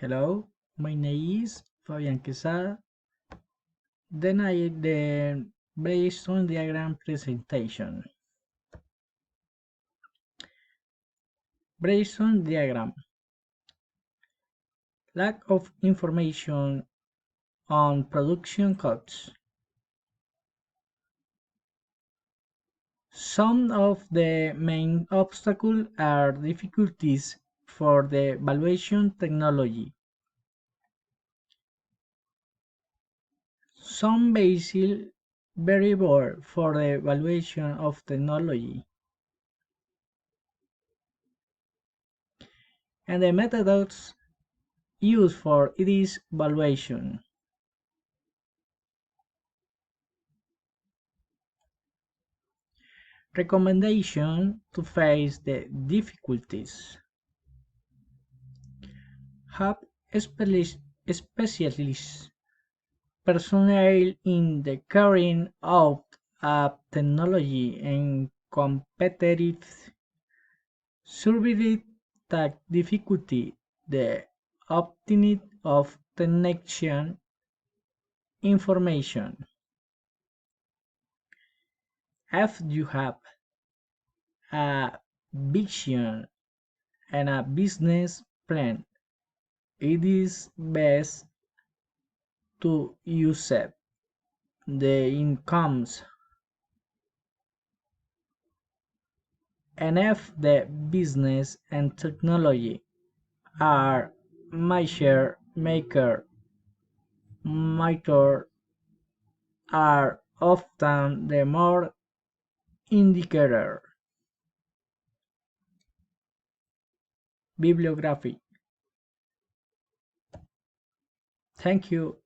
Hello, my name is Fabian Quesada. Then I the Breiston Diagram presentation. Breiston Diagram. Lack of information on production costs. Some of the main obstacles are difficulties for the valuation technology. Some basic variables for the valuation of technology. And the methods used for its valuation. Recommendation to face the difficulties. Have specialist personnel in the carrying out of technology and competitive survey that difficulty the obtaining of connection information. If you have a vision and a business plan, it is best to use it. The incomes and if the business and technology are major maker matter are often the more indicator. Bibliography. Thank you.